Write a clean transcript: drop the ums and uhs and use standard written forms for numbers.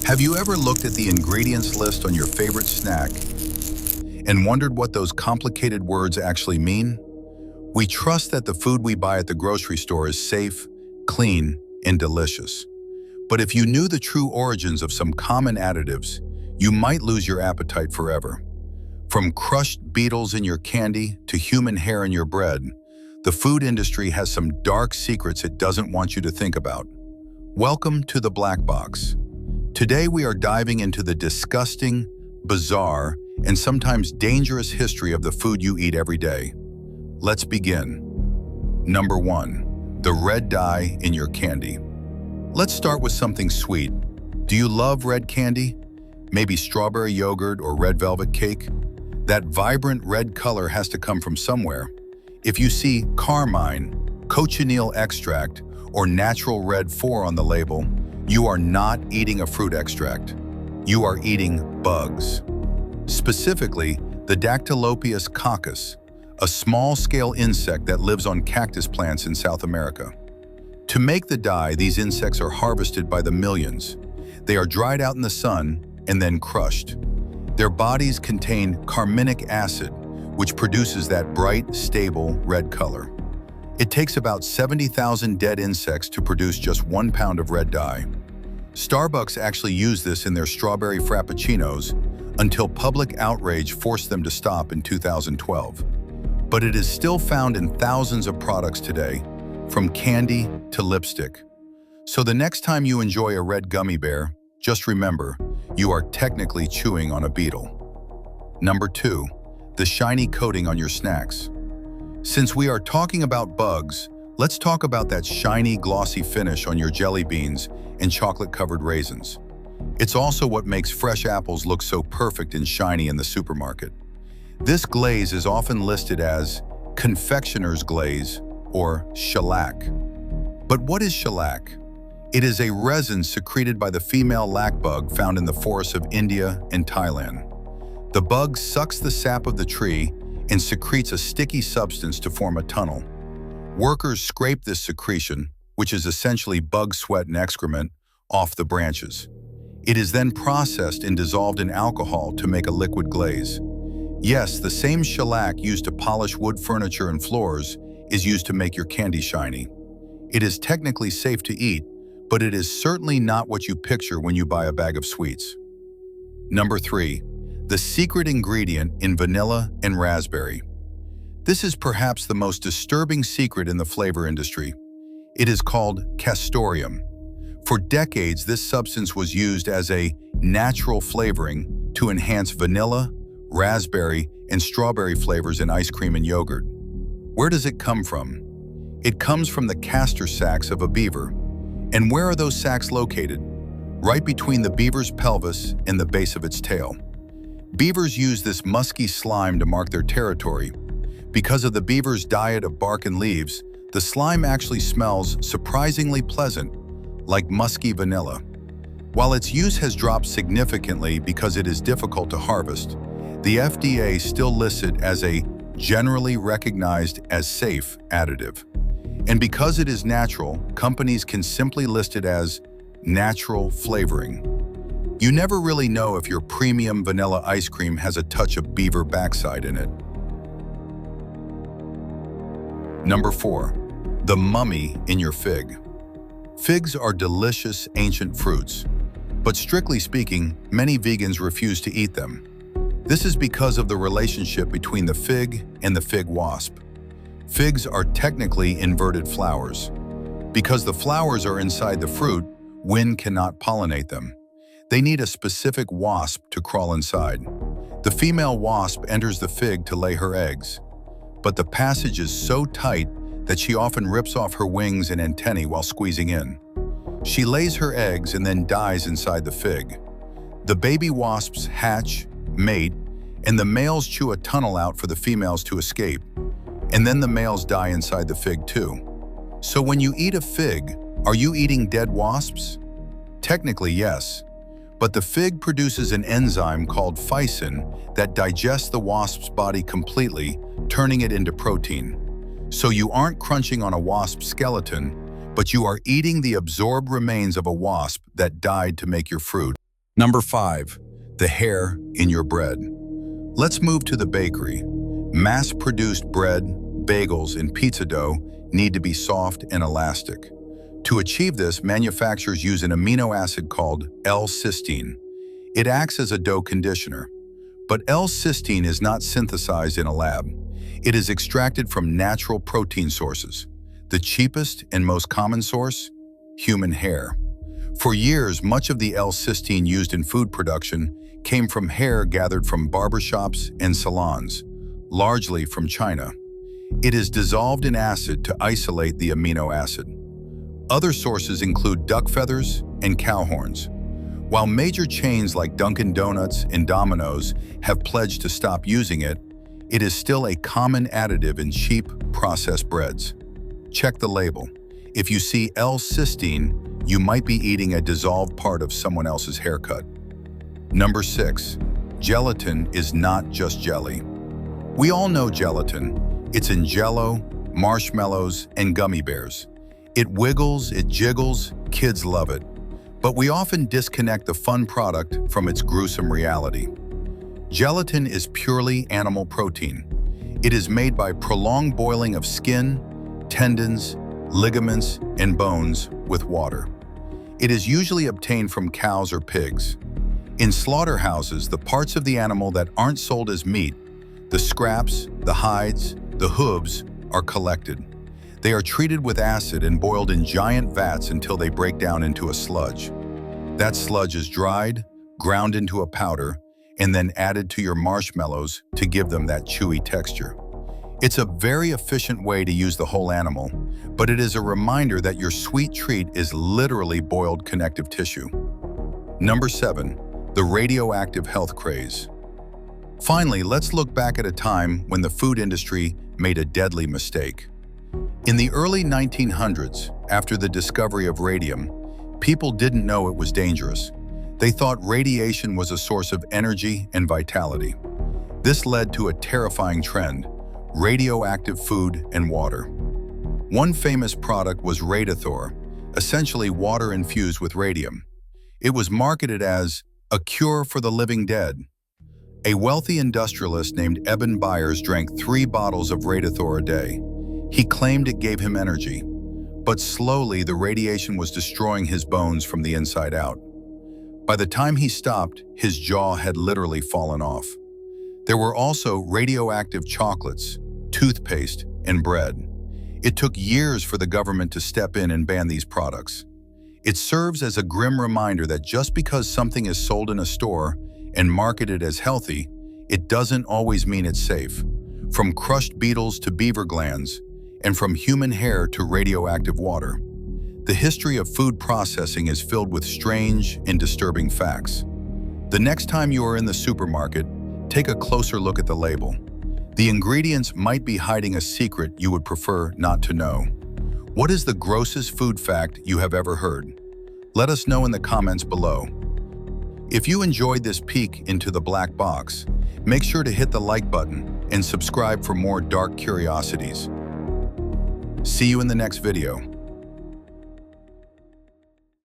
Have you ever looked at the ingredients list on your favorite snack and wondered what those complicated words actually mean? We trust that the food we buy at the grocery store is safe, clean, and delicious. But if you knew the true origins of some common additives, you might lose your appetite forever. From crushed beetles in your candy to human hair in your bread, the food industry has some dark secrets it doesn't want you to think about. Welcome to the Black Box. Today we are diving into the disgusting, bizarre, and sometimes dangerous history of the food you eat every day. Let's begin. Number 1. The red dye in your candy. Let's start with something sweet. Do you love red candy? Maybe strawberry yogurt or red velvet cake? That vibrant red color has to come from somewhere. If you see carmine, cochineal extract, or natural red 4 on the label, you are not eating a fruit extract. You are eating bugs. Specifically, the Dactylopius coccus, a small-scale insect that lives on cactus plants in South America. To make the dye, these insects are harvested by the millions. They are dried out in the sun and then crushed. Their bodies contain carminic acid, which produces that bright, stable red color. It takes about 70,000 dead insects to produce just 1 pound of red dye. Starbucks actually used this in their strawberry frappuccinos until public outrage forced them to stop in 2012. But it is still found in thousands of products today, from candy to lipstick. So the next time you enjoy a red gummy bear, just remember, you are technically chewing on a beetle. Number 2. The shiny coating on your snacks. Since we are talking about bugs, let's talk about that shiny, glossy finish on your jelly beans and chocolate-covered raisins. It's also what makes fresh apples look so perfect and shiny in the supermarket. This glaze is often listed as confectioner's glaze or shellac. But what is shellac? It is a resin secreted by the female lac bug found in the forests of India and Thailand. The bug sucks the sap of the tree and secretes a sticky substance to form a tunnel. Workers scrape this secretion, which is essentially bug sweat and excrement, off the branches. It is then processed and dissolved in alcohol to make a liquid glaze. Yes, the same shellac used to polish wood furniture and floors is used to make your candy shiny. It is technically safe to eat, but it is certainly not what you picture when you buy a bag of sweets. Number 3. The secret ingredient in vanilla and raspberry. This is perhaps the most disturbing secret in the flavor industry. It is called Castoreum. For decades, this substance was used as a natural flavoring to enhance vanilla, raspberry, and strawberry flavors in ice cream and yogurt. Where does it come from? It comes from the castor sacs of a beaver. And where are those sacs located? Right between the beaver's pelvis and the base of its tail. Beavers use this musky slime to mark their territory. Because of the beaver's diet of bark and leaves, the slime actually smells surprisingly pleasant, like musky vanilla. While its use has dropped significantly because it is difficult to harvest, the FDA still lists it as a generally recognized as safe additive. And because it is natural, companies can simply list it as natural flavoring. You never really know if your premium vanilla ice cream has a touch of beaver backside in it. Number 4. The mummy in your fig. Figs are delicious ancient fruits, but strictly speaking, many vegans refuse to eat them. This is because of the relationship between the fig and the fig wasp. Figs are technically inverted flowers. Because the flowers are inside the fruit, wind cannot pollinate them. They need a specific wasp to crawl inside. The female wasp enters the fig to lay her eggs, but the passage is so tight that she often rips off her wings and antennae while squeezing in. She lays her eggs and then dies inside the fig. The baby wasps hatch, mate, and the males chew a tunnel out for the females to escape. And then the males die inside the fig too. So when you eat a fig, are you eating dead wasps? Technically, yes. But the fig produces an enzyme called phycin that digests the wasp's body completely, turning it into protein. So you aren't crunching on a wasp skeleton, but you are eating the absorbed remains of a wasp that died to make your fruit. Number 5. The hair in your bread. Let's move to the bakery. Mass-produced bread, bagels, and pizza dough need to be soft and elastic. To achieve this, manufacturers use an amino acid called L-Cysteine. It acts as a dough conditioner. But L-Cysteine is not synthesized in a lab. It is extracted from natural protein sources. The cheapest and most common source? Human hair. For years, much of the L-Cysteine used in food production came from hair gathered from barbershops and salons, largely from China. It is dissolved in acid to isolate the amino acid. Other sources include duck feathers and cow horns. While major chains like Dunkin' Donuts and Domino's have pledged to stop using it, it is still a common additive in cheap, processed breads. Check the label. If you see L-Cysteine, you might be eating a dissolved part of someone else's haircut. Number 6. Gelatin is not just jelly. We all know gelatin. It's in Jell-O, marshmallows, and gummy bears. It wiggles, it jiggles, kids love it. But we often disconnect the fun product from its gruesome reality. Gelatin is purely animal protein. It is made by prolonged boiling of skin, tendons, ligaments, and bones with water. It is usually obtained from cows or pigs. In slaughterhouses, the parts of the animal that aren't sold as meat, the scraps, the hides, the hooves, are collected. They are treated with acid and boiled in giant vats until they break down into a sludge. That sludge is dried, ground into a powder, and then added to your marshmallows to give them that chewy texture. It's a very efficient way to use the whole animal, but it is a reminder that your sweet treat is literally boiled connective tissue. Number 7. The radioactive health craze. Finally, let's look back at a time when the food industry made a deadly mistake. In the early 1900s, after the discovery of radium, people didn't know it was dangerous. They thought radiation was a source of energy and vitality. This led to a terrifying trend: radioactive food and water. One famous product was Radithor, essentially water infused with radium. It was marketed as a cure for the living dead. A wealthy industrialist named Eben Byers drank 3 bottles of Radithor a day. He claimed it gave him energy, but slowly the radiation was destroying his bones from the inside out. By the time he stopped, his jaw had literally fallen off. There were also radioactive chocolates, toothpaste, and bread. It took years for the government to step in and ban these products. It serves as a grim reminder that just because something is sold in a store and marketed as healthy, it doesn't always mean it's safe. From crushed beetles to beaver glands, and from human hair to radioactive water, the history of food processing is filled with strange and disturbing facts. The next time you are in the supermarket, take a closer look at the label. The ingredients might be hiding a secret you would prefer not to know. What is the grossest food fact you have ever heard? Let us know in the comments below. If you enjoyed this peek into the black box, make sure to hit the like button and subscribe for more dark curiosities. See you in the next video.